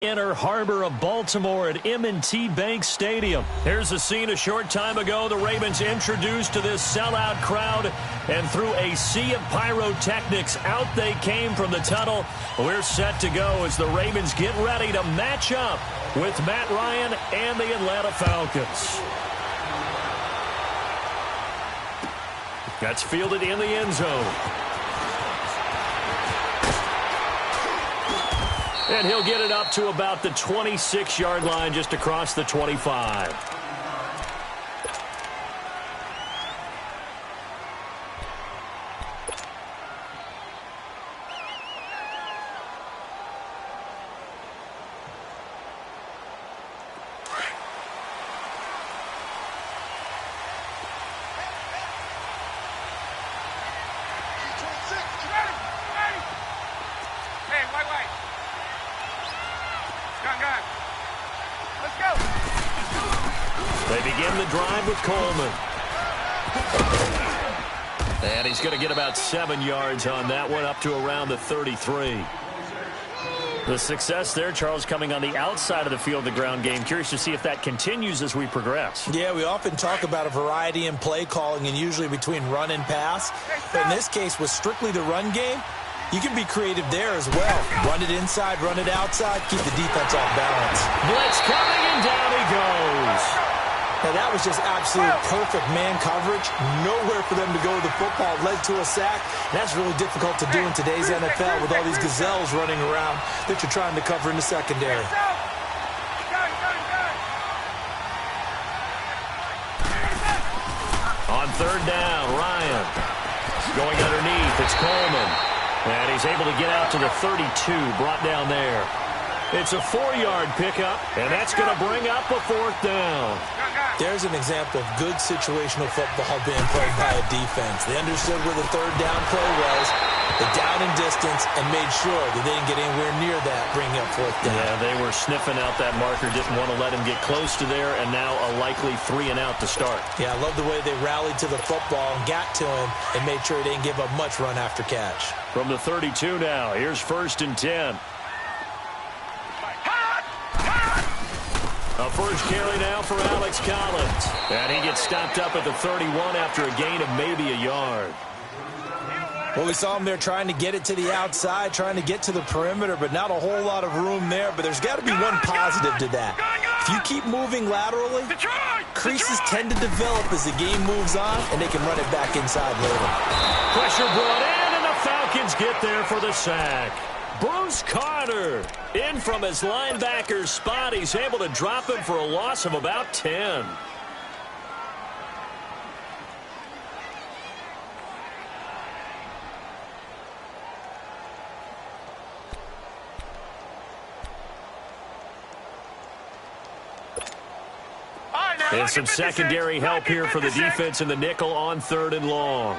Inner harbor of Baltimore at M&T Bank Stadium. Here's a scene a short time ago. The Ravens introduced to this sellout crowd, and through a sea of pyrotechnics, out they came from the tunnel. We're set to go as the Ravens get ready to match up with Matt Ryan and the Atlanta Falcons. That's fielded in the end zone. And he'll get it up to about the 26-yard line, just across the 25. They begin the drive with Coleman. And he's going to get about 7 yards on that one, up to around the 33. The success there, Charles, coming on the outside of the field, the ground game. Curious to see if that continues as we progress. Yeah, we often talk about a variety in play calling and usually between run and pass. But in this case, with strictly the run game, you can be creative there as well. Run it inside, run it outside, keep the defense off balance. Blitz coming, and down he goes. Now, that was just absolute perfect man coverage. Nowhere for them to go with the football. Led to a sack. That's really difficult to do in today's NFL with all these gazelles running around that you're trying to cover in the secondary. On third down, Ryan going underneath. It's Coleman. And he's able to get out to the 32, brought down there. It's a 4-yard pickup, and that's going to bring up a 4th down. There's an example of good situational football being played by a defense. They understood where the third down play was, the down and distance, and made sure that they didn't get anywhere near that, bringing up 4th down. Yeah, they were sniffing out that marker, didn't want to let him get close to there, and now a likely 3 and out to start. Yeah, I love the way they rallied to the football and got to him and made sure they didn't give up much run after catch. From the 32 now, here's 1st and 10. A first carry now for Alex Collins. And he gets stopped up at the 31 after a gain of maybe a yard. Well, we saw him there trying to get it to the outside, trying to get to the perimeter, but not a whole lot of room there. But there's got to be one positive to that. If you keep moving laterally, creases tend to develop as the game moves on, and they can run it back inside later. Pressure brought in, and the Falcons get there for the sack. Bruce Carter in from his linebacker's spot. He's able to drop him for a loss of about 10. And some secondary help here for the defense in the nickel on 3rd and long.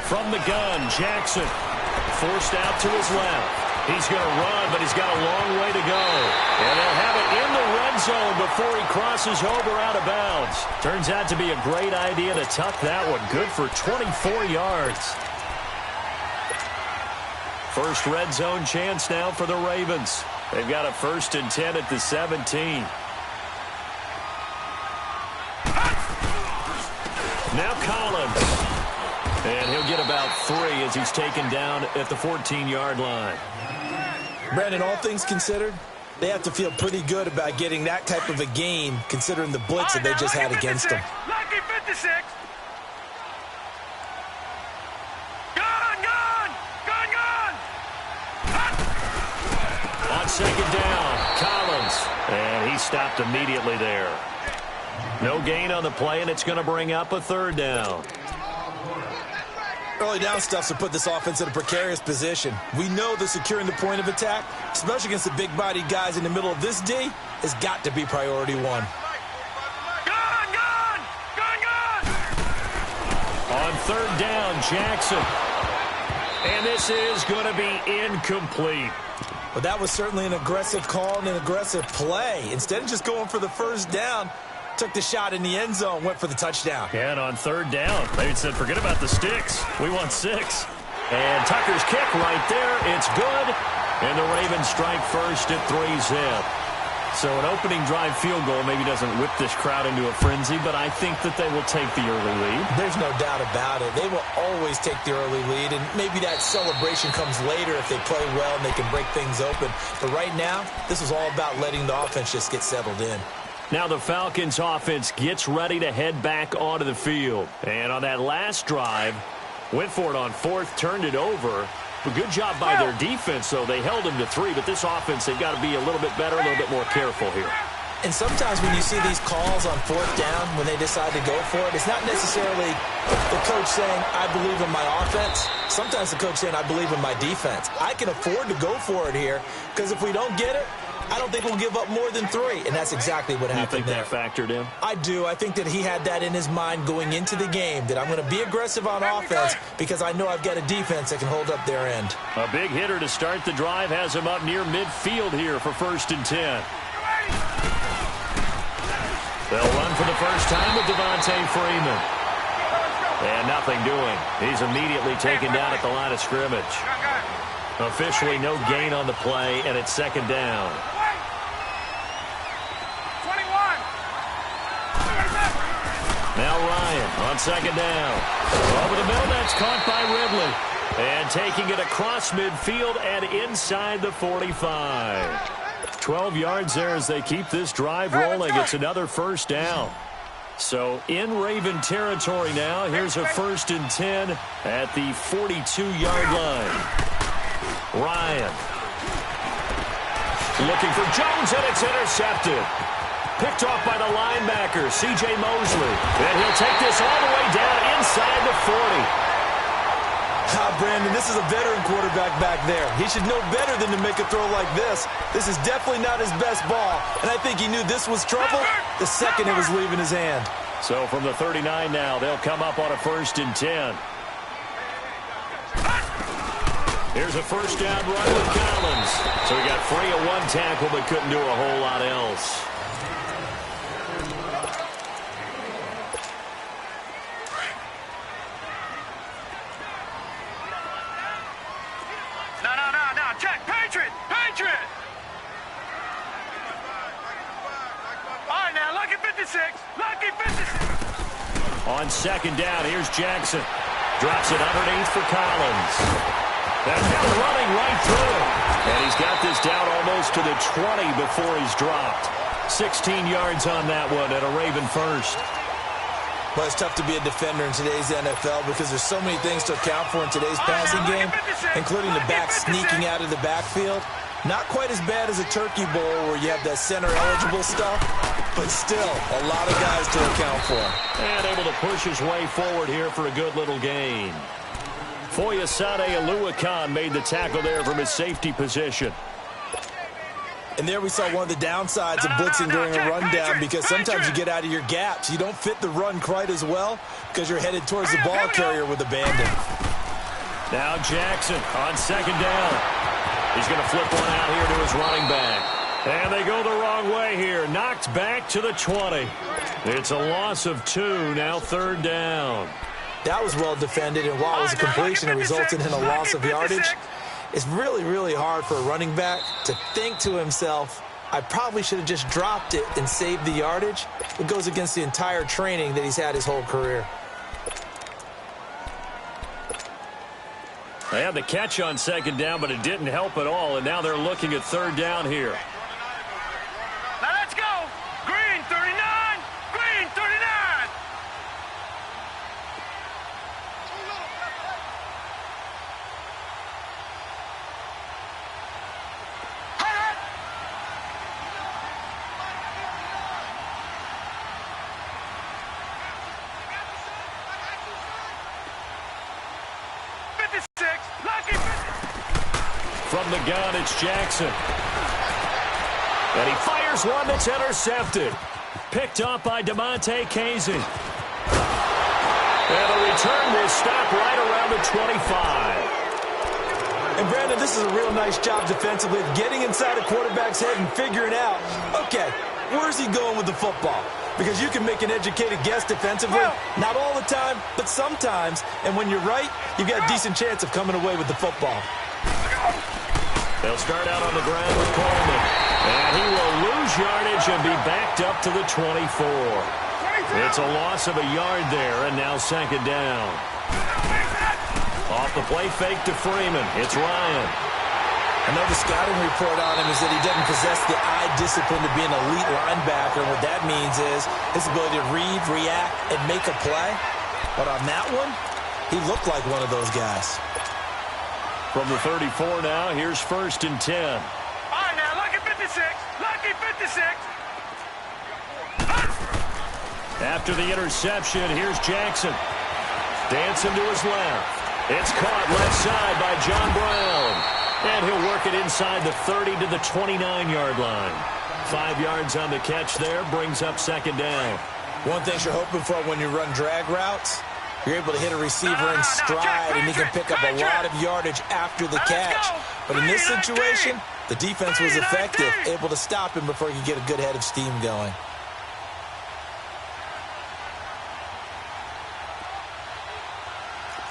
From the gun, Jackson forced out to his left. He's going to run, but he's got a long way to go. And they'll have it in the red zone before he crosses over out of bounds. Turns out to be a great idea to tuck that one. Good for 24 yards. First red zone chance now for the Ravens. They've got a 1st and 10 at the 17. Now Collins. And he'll get about 3 as he's taken down at the 14-yard line. Brandon, all things considered, they have to feel pretty good about getting that type of a gain, considering the blitz that they just had against them. Lucky 56. On 2nd down, Collins. And he stopped immediately there. No gain on the play, and it's going to bring up a 3rd down. Early down stuff to put this offense in a precarious position. We know that securing the point of attack, especially against the big-bodied guys in the middle of this D, has got to be priority 1. On 3rd down, Jackson. And this is going to be incomplete. Well, that was certainly an aggressive call and an aggressive play. Instead of just going for the 1st down, took the shot in the end zone, went for the touchdown. And on 3rd down, they said, forget about the sticks. We want 6. And Tucker's kick right there. It's good. And the Ravens strike first at 3-zip. So an opening drive field goal maybe doesn't whip this crowd into a frenzy, but I think that they will take the early lead. There's no doubt about it. They will always take the early lead, and maybe that celebration comes later if they play well and they can break things open. But right now, this is all about letting the offense just get settled in. Now the Falcons offense gets ready to head back onto the field. And on that last drive, went for it on fourth, turned it over. A good job by their defense, though. They held them to 3, but this offense, they've got to be a little bit better, a little bit more careful here. And sometimes when you see these calls on fourth down, when they decide to go for it, it's not necessarily the coach saying, I believe in my offense. Sometimes the coach saying, I believe in my defense. I can afford to go for it here, because if we don't get it, I don't think we'll give up more than 3, and that's exactly what happened there. You think that factored in? I do. I think that he had that in his mind going into the game, that I'm going to be aggressive on offense because I know I've got a defense that can hold up their end. A big hitter to start the drive has him up near midfield here for 1st and 10. They'll run for the first time with Devontae Freeman. And nothing doing. He's immediately taken down at the line of scrimmage. Officially no gain on the play, and it's 2nd down. Now Ryan on 2nd down. Over the middle, that's caught by Ridley. And taking it across midfield and inside the 45. 12 yards there as they keep this drive rolling. It's another 1st down. So in Raven territory now. Here's a 1st and 10 at the 42-yard line. Ryan. Looking for Jones, and it's intercepted. Picked off by the linebacker, C.J. Mosley. And he'll take this all the way down inside the 40. Brandon, this is a veteran quarterback back there. He should know better than to make a throw like this. This is definitely not his best ball, and I think he knew this was trouble the second it was leaving his hand. So from the 39 now, they'll come up on a 1st and 10. Here's a 1st down run with Collins. So he got free of 1 tackle but couldn't do a whole lot else. Check. Patriot. All right, now, lucky 56. Lucky 56. On 2nd down, here's Jackson. Drops it underneath for Collins. That's got running right through. And he's got this down almost to the 20 before he's dropped. 16 yards on that one and a Raven 1st. Well, it's tough to be a defender in today's NFL because there's so many things to account for in today's passing game, including the back sneaking out of the backfield. Not quite as bad as a turkey bowl where you have that center-eligible stuff, but still a lot of guys to account for. And able to push his way forward here for a good little gain. Foyesade Oluwakan made the tackle there from his safety position. And there we saw one of the downsides of blitzing during a rundown because sometimes you get out of your gaps. You don't fit the run quite as well because you're headed towards the ball carrier with abandon. Now Jackson on 2nd down. He's going to flip one out here to his running back. And they go the wrong way here. Knocked back to the 20. It's a loss of 2, now 3rd down. That was well defended, and while it was a completion, it resulted in a loss of yardage. It's really, really hard for a running back to think to himself, I probably should have just dropped it and saved the yardage. It goes against the entire training that he's had his whole career. They had the catch on 2nd down, but it didn't help at all, and now they're looking at 3rd down here. Now let's go. Green 39. Green 39. From the gun, it's Jackson. And he fires one that's intercepted. Picked up by DeMonte Casey. And the return will stop right around the 25. And, Brandon, this is a real nice job defensively of getting inside a quarterback's head and figuring out, okay, Where's he going with the football? Because you can make an educated guess defensively. Not all the time, but sometimes. And when you're right, you've got a decent chance of coming away with the football. They'll start out on the ground with Coleman. And he will lose yardage and be backed up to the 24. It's a loss of a yard there, and now second down. Off the play fake to Freeman. It's Ryan. Another scouting report on him is that he doesn't possess the eye discipline to be an elite linebacker. And what that means is his ability to read, react, and make a play. But on that one, he looked like one of those guys. From the 34 now, here's 1st and 10. All right, now, lucky 56. Lucky 56. After the interception, here's Jackson. Dancing to his left. It's caught left side by John Brown. And he'll work it inside the 30 to the 29-yard line. 5 yards on the catch there, brings up second down. One thing you're hoping for when you run drag routes, you're able to hit a receiver in stride, and he can pick up a lot of yardage after the catch. But in this situation, the defense was effective, able to stop him before he could get a good head of steam going.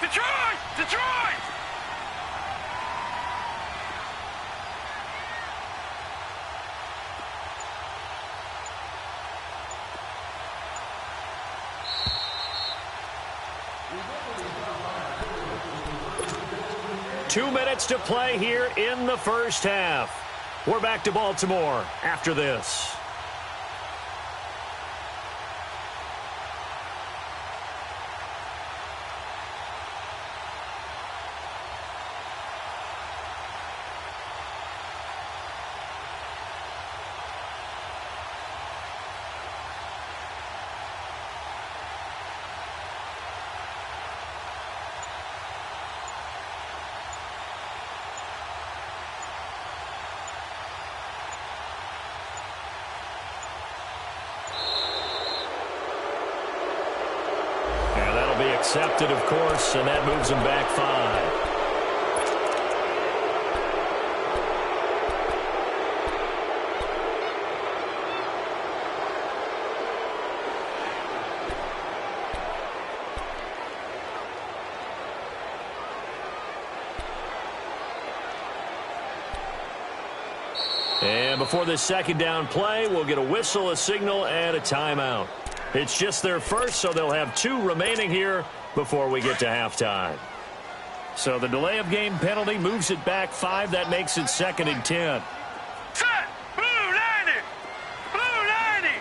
Detroit! Detroit! Two minutes to play here in the first half. We're back to Baltimore after this. Accepted, of course, and that moves him back 5. And before this second down play, we'll get a whistle, a signal, and a timeout. It's just their first, so they'll have 2 remaining here before we get to halftime. So the delay of game penalty moves it back 5. That makes it 2nd and 10. Set! Blue 90! Blue 90!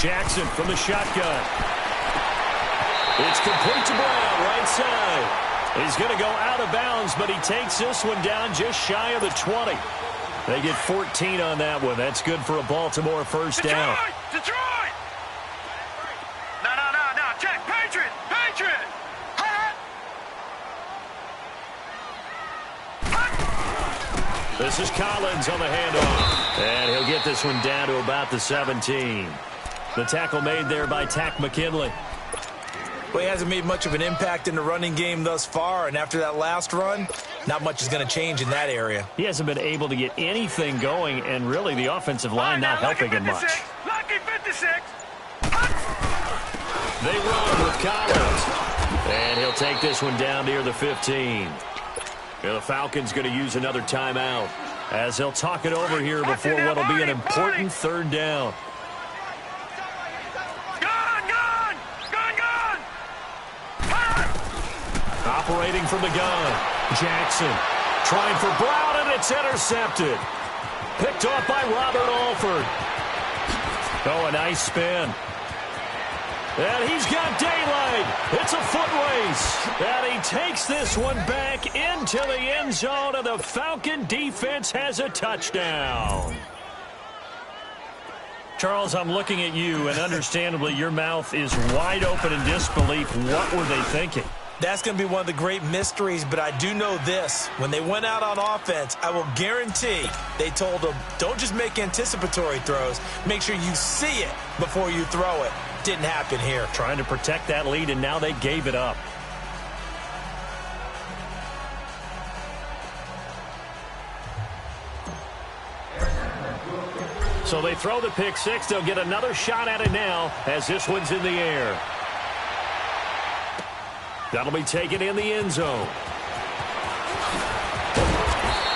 Jackson from the shotgun. It's complete to Brown, right side. He's going to go out of bounds, but he takes this one down just shy of the 20. They get 14 on that one. That's good for a Baltimore first down. Detroit! No. Check. Patriot! Patriot! This is Collins on the handoff. And he'll get this one down to about the 17. The tackle made there by Tack McKinley. Well, he hasn't made much of an impact in the running game thus far, and after that last run, not much is going to change in that area. He hasn't been able to get anything going, and really the offensive line not helping him much. Lucky 56. They run with Collins. And he'll take this one down near the 15. The Falcons going to use another timeout as they'll talk it over here before what will be an important third down. Operating from the gun, Jackson trying for Brown, and it's intercepted. Picked off by Robert Alford. Oh, a nice spin. And he's got daylight. It's a foot race. And he takes this one back into the end zone, and the Falcon defense has a touchdown. Charles, I'm looking at you, and understandably your mouth is wide open in disbelief. What were they thinking? That's going to be one of the great mysteries, but I do know this. When they went out on offense, I will guarantee they told them, don't just make anticipatory throws. Make sure you see it before you throw it. Didn't happen here. Trying to protect that lead, and now they gave it up. So they throw the pick six. They'll get another shot at it now as this one's in the air. That'll be taken in the end zone.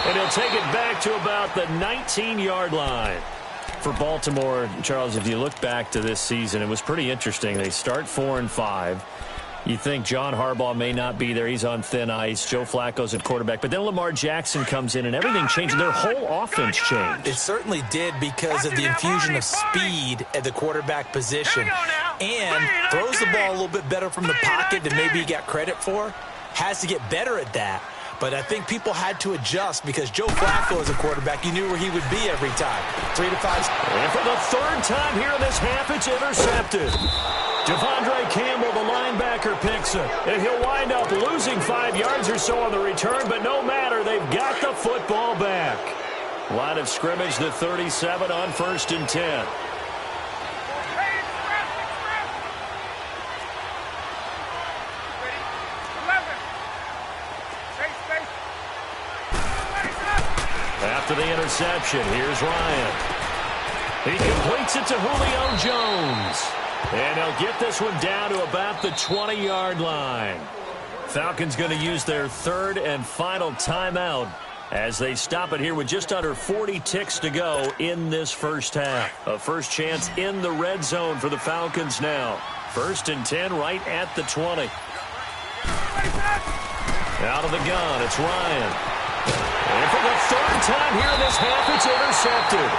And he'll take it back to about the 19-yard line. For Baltimore, Charles, if you look back to this season, it was pretty interesting. They start 4-5. You think John Harbaugh may not be there. He's on thin ice. Joe Flacco's at quarterback. But then Lamar Jackson comes in, and everything changed. Their whole offense changed. It certainly did because of the infusion of speed at the quarterback position. And throws the ball a little bit better from the pocket than maybe he got credit for. Has to get better at that. But I think people had to adjust because Joe Flacco as a quarterback, you knew where he would be every time. 3 to 5. And for the third time here in this half, it's intercepted. Devondre Campbell, the linebacker, picks it. And he'll wind up losing 5 yards or so on the return, but no matter, they've got the football back. Line of scrimmage, the 37 on 1st and 10. After the interception, here's Ryan. He completes it to Julio Jones. And he'll get this one down to about the 20-yard line. Falcons going to use their third and final timeout as they stop it here with just under 40 ticks to go in this first half. A first chance in the red zone for the Falcons now. 1st and 10 right at the 20. Out of the gun, it's Ryan. And for the third time here in this half, it's intercepted.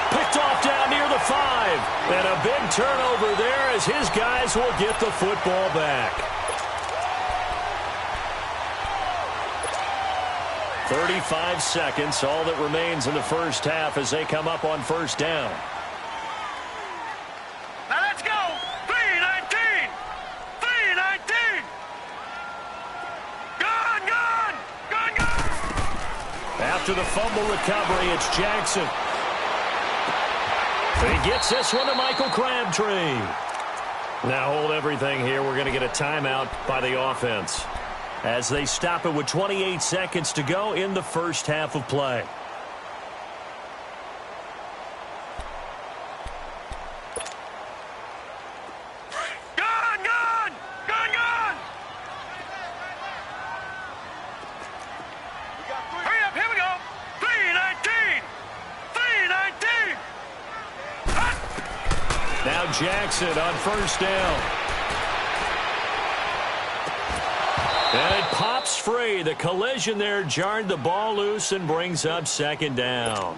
Picked off down near the 5. And a big turnover there as his guys will get the football back. 35 seconds, all that remains in the first half as they come up on 1st down. Now let's go. 3-19. 3-19. Gone, gone. Gone, gone. After the fumble recovery, it's Jackson. He gets this one to Michael Crabtree. Now hold everything here. We're going to get a timeout by the offense as they stop it with 28 seconds to go in the first half of play. Gone, gone. Gone, gone. Hurry up, here we go. 3-19. 3-19. Now Jackson on 1st down. And it pops free. The collision there jarred the ball loose and brings up 2nd down.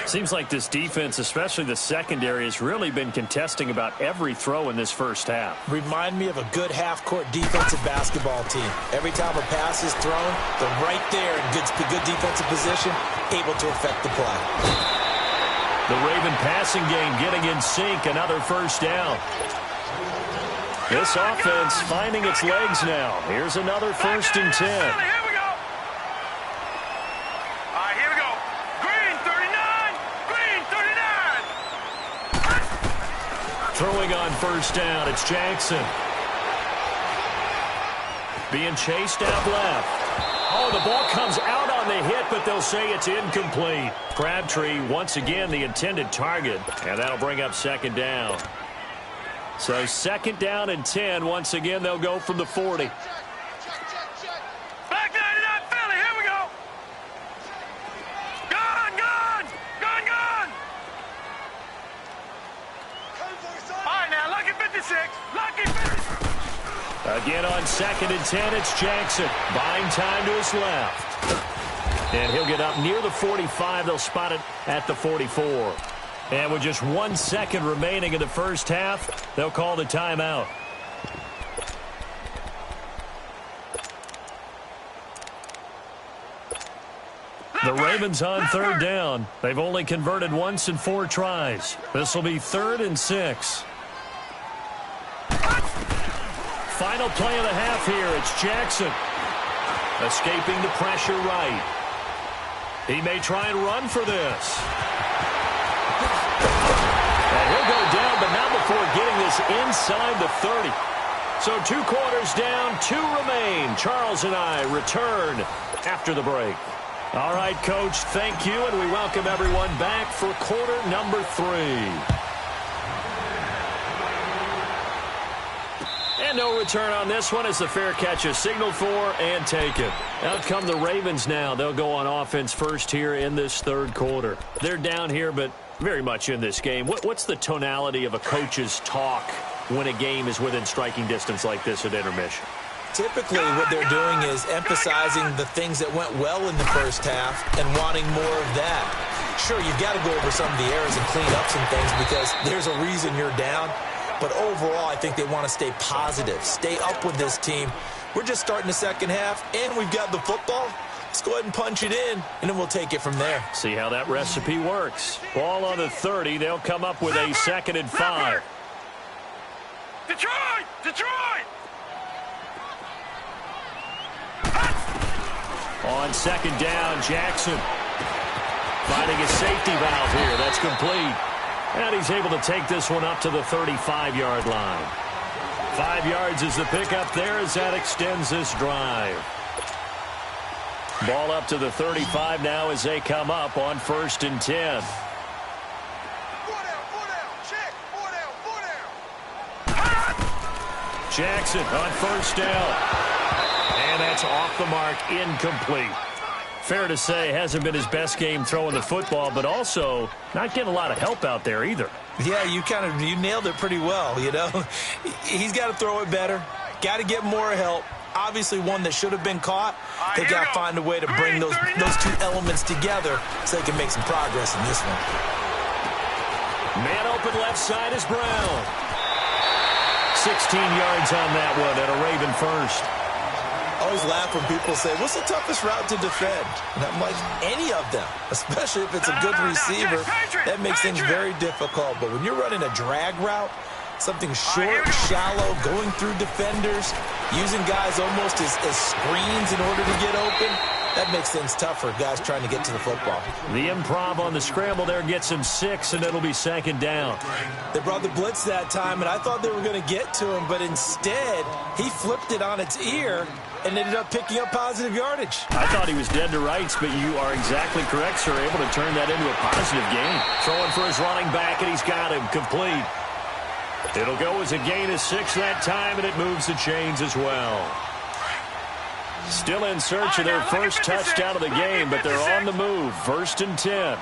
Seems like this defense, especially the secondary, has really been contesting about every throw in this first half. Remind me of a good half-court defensive basketball team. Every time a pass is thrown, they're right there in good defensive position, able to affect the play. The Raven passing game getting in sync. Another 1st down. This offense finding its legs now. Here's another 1st and 10. Here we go. All right, here we go. Green 39. Green 39. Throwing on 1st down, it's Jackson. Being chased out left. Oh, the ball comes out on the hit, but they'll say it's incomplete. Crabtree, once again, the intended target, and that'll bring up 2nd down. So 2nd down and 10. Once again, they'll go from the 40. Back 99 Philly, here we go. Gone, gone. Gone, gone. All right, now, lucky 56. Lucky 56. Again on 2nd and 10, it's Jackson. Buying time to his left. And he'll get up near the 45. They'll spot it at the 44. And with just 1 second remaining in the first half, they'll call the timeout. The Ravens on 3rd down. They've only converted once in 4 tries. This will be 3rd and 6. Final play of the half here. It's Jackson. Escaping the pressure right. He may try and run for this. And he'll go down, but not before getting this inside the 30. So 2 quarters down, 2 remain. Charles and I return after the break. All right, Coach, thank you, and we welcome everyone back for quarter number 3. And no return on this one as the fair catch is signaled for and taken. Out come the Ravens now. They'll go on offense first here in this third quarter. They're down here, but very much in this game. What's the tonality of a coach's talk when a game is within striking distance like this at intermission? Typically, what they're doing is emphasizing the things that went well in the first half and wanting more of that. Sure, you've got to go over some of the errors and clean up some things because there's a reason you're down. But overall, I think they want to stay positive, stay up with this team. We're just starting the second half, and we've got the football. Let's go ahead and punch it in, and then we'll take it from there. See how that recipe works. Ball on the 30. They'll come up with a 2nd and 5. Detroit! Detroit! On 2nd down, Jackson finding a safety valve here. That's complete. And he's able to take this one up to the 35-yard line. 5 yards is the pickup there as that extends this drive. Ball up to the 35 now as they come up on 1st and 10. Jackson on 1st down. And that's off the mark, incomplete. Fair to say, hasn't been his best game throwing the football, but also not getting a lot of help out there either. Yeah, you nailed it pretty well, you know. He's got to throw it better, got to get more help. Obviously one that should have been caught. They've got to find a way to bring those two elements together so they can make some progress in this one. Man open left side is Brown. 16 yards on that one and a Raven first. I always laugh when people say, what's the toughest route to defend? And I'm like, any of them, especially if it's a good receiver. That makes things very difficult. But when you're running a drag route, something short, shallow, going through defenders, using guys almost as screens in order to get open, that makes things tougher, guys trying to get to the football. The improv on the scramble there gets him 6, and it'll be 2nd down. They brought the blitz that time, and I thought they were going to get to him, but instead, he flipped it on its ear and ended up picking up positive yardage. I thought he was dead to rights, but you are exactly correct, sir. Able to turn that into a positive gain. Throwing for his running back, and he's got him complete. It'll go as a gain of 6 that time, and it moves the chains as well. Still in search of their first touchdown of the game, but they're on the move. 1st and 10.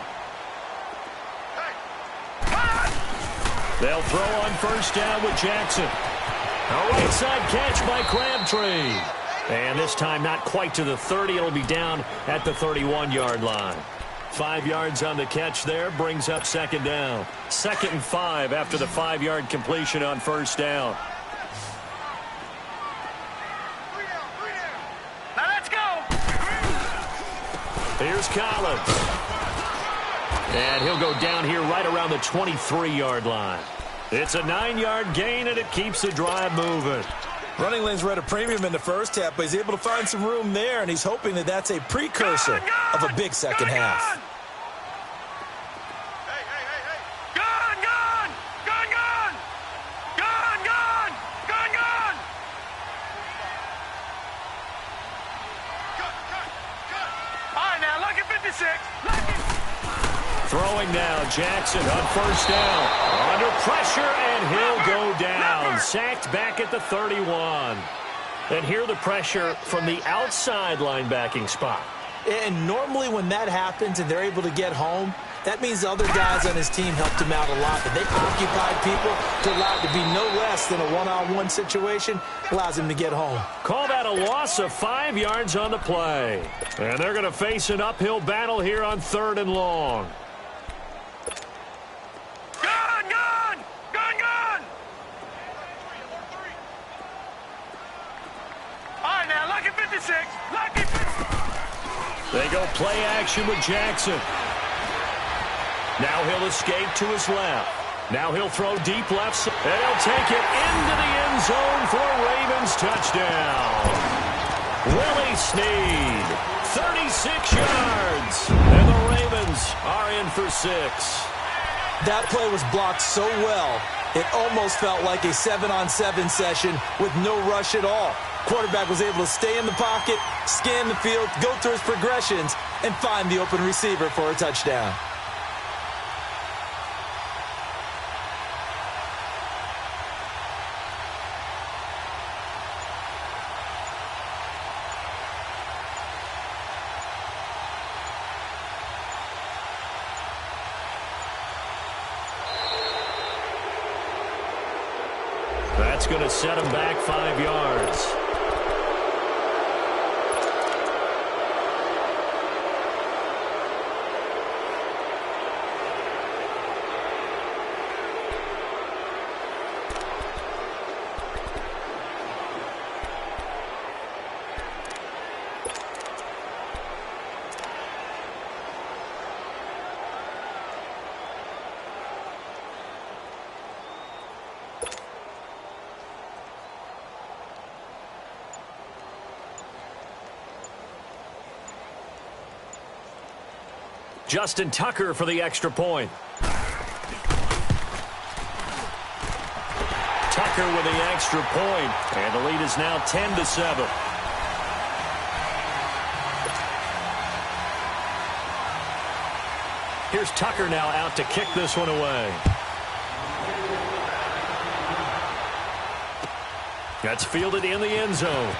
They'll throw on 1st down with Jackson. A right side catch by Crabtree. And this time not quite to the 30. It'll be down at the 31-yard line. 5 yards on the catch there brings up 2nd down. 2nd and 5 after the 5-yard completion on 1st down. Now let's go. Here's Collins. And he'll go down here right around the 23-yard line. It's a 9-yard gain, and it keeps the drive moving. Running lanes were at a premium in the first half, but he's able to find some room there, and he's hoping that that's a precursor of a big second half. Throwing now, Jackson on 1st down. Under pressure, and he'll go down. Sacked back at the 31. And here the pressure from the outside linebacking spot. And normally when that happens and they're able to get home, that means other guys on his team helped him out a lot. But they occupied people to allow it to be no less than a one-on-one situation, allows him to get home. Call that a loss of 5 yards on the play. And they're going to face an uphill battle here on 3rd and long. They go play action with Jackson. Now he'll escape to his left. Now he'll throw deep left, and he'll take it into the end zone for a Ravens touchdown. Willie Snead, 36 yards, and the Ravens are in for 6. That play was blocked so well It almost felt like a 7-on-7 session with no rush at all. Quarterback was able to stay in the pocket, scan the field, go through his progressions, and find the open receiver for a touchdown. That's going to set him back 5 yards. Justin Tucker for the extra point. Tucker with the extra point, and the lead is now 10-7. Here's Tucker now out to kick this one away. That's fielded in the end zone.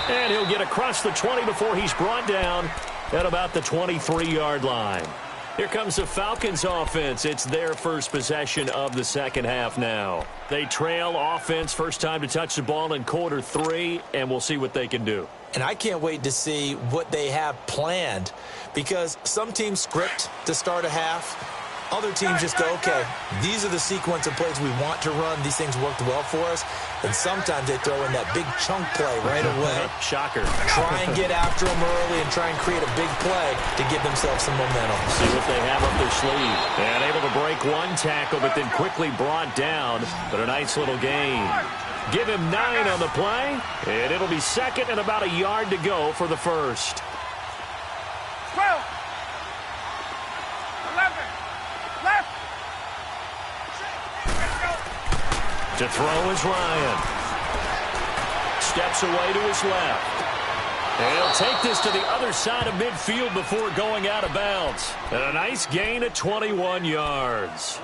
And he'll get across the 20 before he's brought down at about the 23-yard line. Here comes the Falcons offense. It's their first possession of the second half now. They trail offense first time to touch the ball in quarter 3, and we'll see what they can do. And I can't wait to see what they have planned, because some teams script to start a half. Other teams just go, okay, these are the sequence of plays we want to run. These things worked well for us. And sometimes they throw in that big chunk play right away. Shocker. Try and get after them early and try and create a big play to give themselves some momentum. See what they have up their sleeve. And able to break one tackle, but then quickly brought down. But a nice little gain. Give him 9 on the play. And it'll be second and about a yard to go for the first. 12. 11. Left. To throw is Ryan. Steps away to his left. And he'll take this to the other side of midfield before going out of bounds. And a nice gain at 21 yards.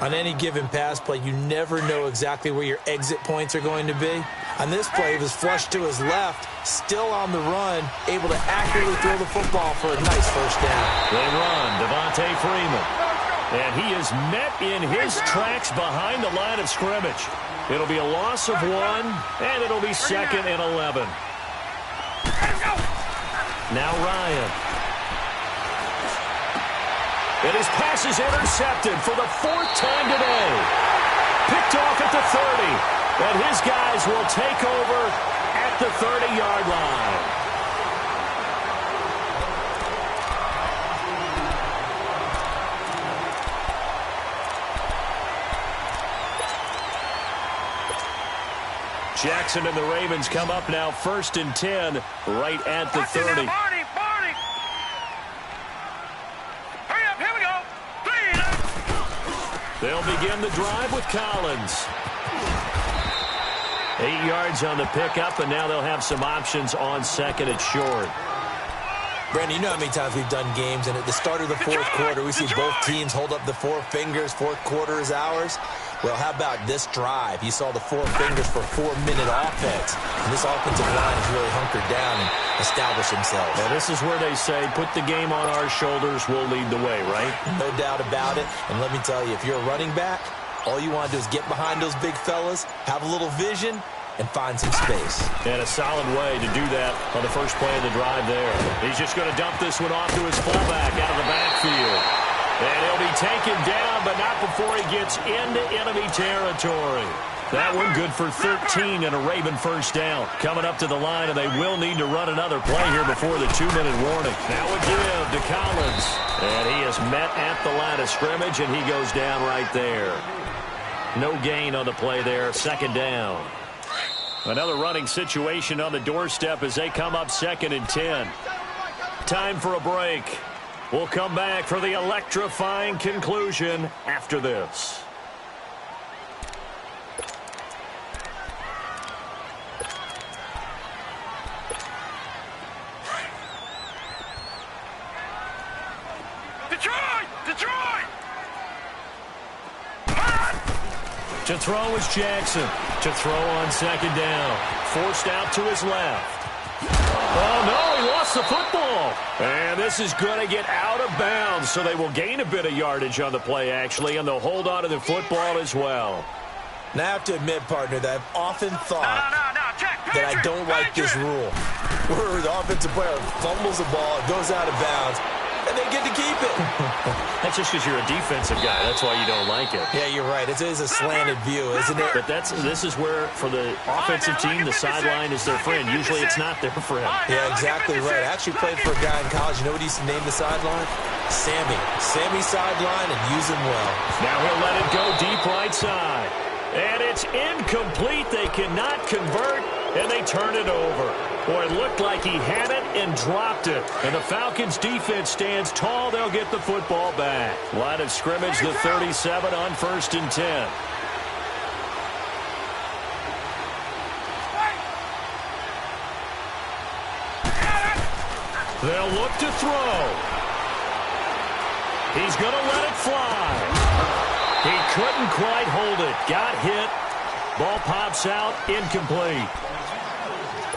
On any given pass play, you never know exactly where your exit points are going to be. On this play, it was flushed to his left, still on the run, able to accurately throw the football for a nice first down. They run, Devontae Freeman. And he is met in his tracks behind the line of scrimmage. It'll be a loss of 1, and it'll be second and 11. Now Ryan. And his pass is intercepted for the 4th time today. Picked off at the 30. And his guys will take over at the 30-yard line. Jackson and the Ravens come up now 1st and 10 right at the 30. They'll begin the drive with Collins. 8 yards on the pickup, and now they'll have some options on second and short. Brandon, you know how many times we've done games, and at the start of the 4th quarter, we see both teams hold up the 4 fingers, 4th quarter is ours. Well, how about this drive? You saw the 4 fingers for 4-minute offense. And this offensive line has really hunkered down and established themselves. Now, this is where they say, put the game on our shoulders, we'll lead the way, right? No doubt about it. And let me tell you, if you're a running back, all you want to do is get behind those big fellas, have a little vision, and find some space. And a solid way to do that on the first play of the drive there. He's just going to dump this one off to his fullback out of the backfield. And he'll be taken down, but not before he gets into enemy territory. That one good for 13 and a Raven first down. Coming up to the line, and they will need to run another play here before the 2-minute warning. Now a give to Collins. And he is met at the line of scrimmage, and he goes down right there. No gain on the play there, second down. Another running situation on the doorstep as they come up 2nd and 10. Time for a break. We'll come back for the electrifying conclusion after this. Detroit! To throw is Jackson. To throw on second down. Forced out to his left. Oh, no, he lost the football. And this is going to get out of bounds, so they will gain a bit of yardage on the play, actually, and they'll hold on to the football as well. Now, I have to admit, partner, that I've often thought that I don't like this rule, where the offensive player fumbles the ball, it goes out of bounds, and they get to keep it. That's just because you're a defensive guy. That's why you don't like it. Yeah, you're right. It is a slanted view, isn't it? But this is where, for the offensive team, the sideline is their friend. Usually it's not their friend. Yeah, exactly right. I actually played for a guy in college. You know what he used to name the sideline? Sammy. Sammy sideline, and use him well. Now he'll let it go deep right side. And it's incomplete. They cannot convert, and they turn it over. Boy, it looked like he had it and dropped it. And the Falcons' defense stands tall. They'll get the football back. Line of scrimmage, the 37 on 1st and 10. They'll look to throw. He's going to let it fly. He couldn't quite hold it. Got hit. Ball pops out. Incomplete.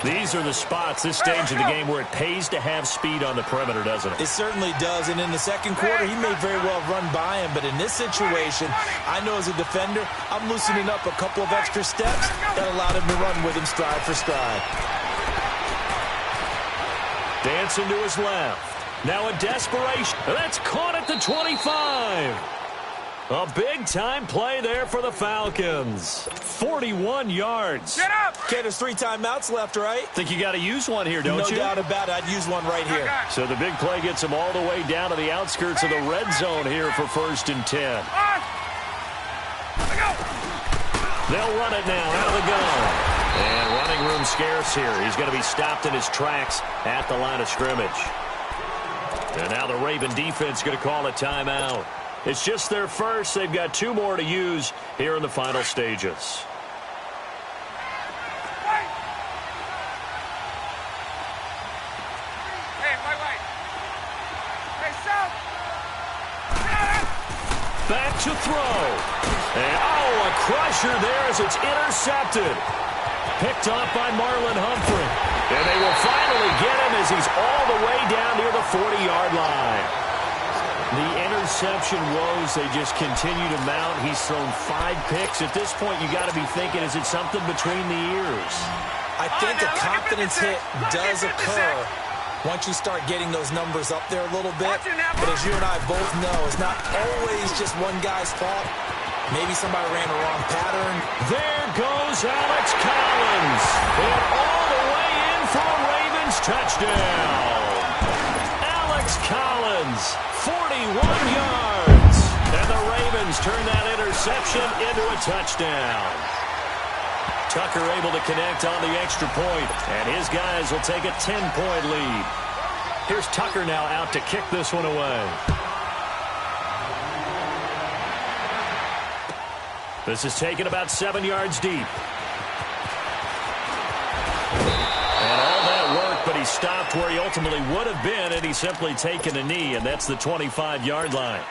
These are the spots, this stage of the game, where it pays to have speed on the perimeter, doesn't it? It certainly does, and in the second quarter, he may very well run by him, but in this situation, I know as a defender, I'm loosening up a couple of extra steps that allowed him to run with him stride for stride. Dancing to his left. Now a desperation. That's caught at the 25. A big-time play there for the Falcons. 41 yards. Get up! Okay, there's 3 timeouts left, right? Think you got to use one here, don't you? No doubt about it. I'd use one right here. So the big play gets them all the way down to the outskirts of the red zone here for 1st and 10. They'll run it now out of the gun. And running room scarce here. He's going to be stopped in his tracks at the line of scrimmage. And now the Raven defense going to call a timeout. It's just their first. They've got 2 more to use here in the final stages. Back to throw. And, a crusher there as it's intercepted. Picked off by Marlon Humphrey. And they will finally get him as he's all the way down near the 40-yard line. The interception woes, they just continue to mount. He's thrown 5 picks. At this point, you got to be thinking, is it something between the ears? I think a confidence hit does occur once you start getting those numbers up there a little bit. But as you and I both know, it's not always just one guy's fault. Maybe somebody ran a wrong pattern. There goes Alex Collins. And all the way in for a Ravens touchdown. Alex Collins, 41 yards. And the Ravens turn that interception into a touchdown. Tucker able to connect on the extra point, and his guys will take a 10-point lead. Here's Tucker now out to kick this one away. This is taken about 7 yards deep. And all that work, but he stopped where he ultimately would have been, and he's simply taken a knee, and that's the 25-yard line.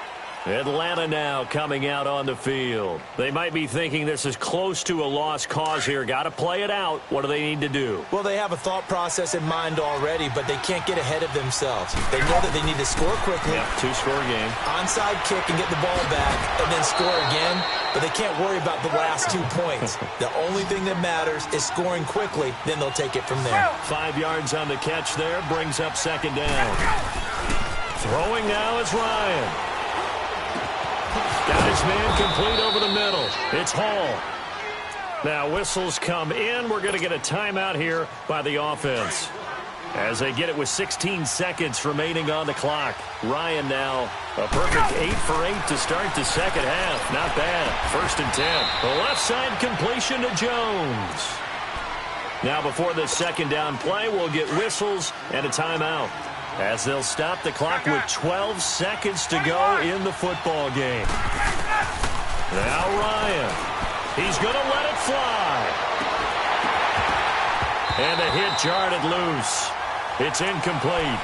Atlanta now coming out on the field. They might be thinking this is close to a lost cause here. Got to play it out. What do they need to do? Well, they have a thought process in mind already, but they can't get ahead of themselves. They know that they need to score quickly. Yeah, 2-score game. Onside kick and get the ball back, and then score again. But they can't worry about the last 2 points. The only thing that matters is scoring quickly. Then they'll take it from there. 5 yards on the catch there. Brings up second down. Throwing now is Ryan. Got his man complete over the middle. It's Hall. Now whistles come in. We're going to get a timeout here by the offense. As they get it with 16 seconds remaining on the clock. Ryan now a perfect 8 for 8 to start the second half. Not bad. 1st and 10. The left side completion to Jones. Now before the second down play, we'll get whistles and a timeout. as they'll stop the clock with 12 seconds to go in the football game. Now Ryan. He's going to let it fly. And the hit jarred it loose. It's incomplete.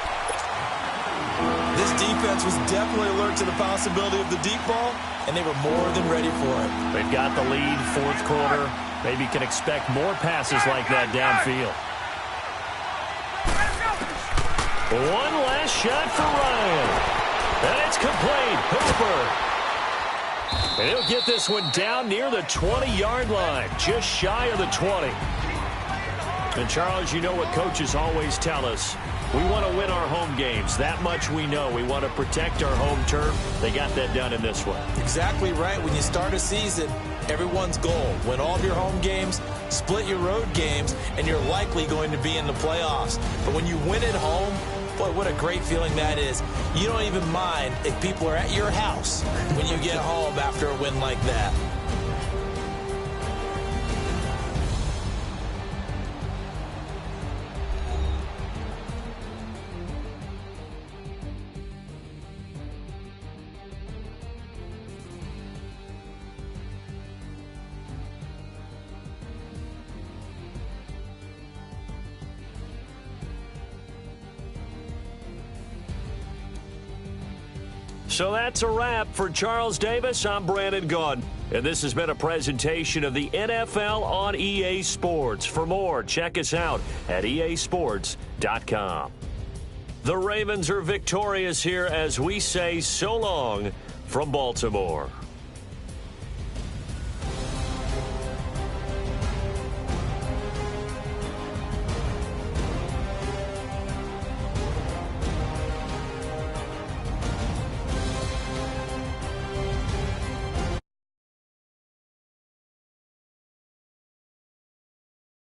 This defense was definitely alert to the possibility of the deep ball, and they were more than ready for it. They've got the lead, fourth quarter. Maybe can expect more passes like that downfield. One last shot for Ryan. And it's complete. Hooper. And he'll get this one down near the 20-yard line, just shy of the 20. And, Charles, you know what coaches always tell us. We want to win our home games. That much we know. We want to protect our home turf. They got that done in this one. Exactly right. When you start a season, everyone's goal: win all of your home games, split your road games, and you're likely going to be in the playoffs. But when you win at home, boy, what a great feeling that is. You don't even mind if people are at your house when you get home after a win like that. So that's a wrap for Charles Davis. I'm Brandon Gaudin, and this has been a presentation of the NFL on EA Sports. For more, check us out at easports.com. The Ravens are victorious here as we say so long from Baltimore.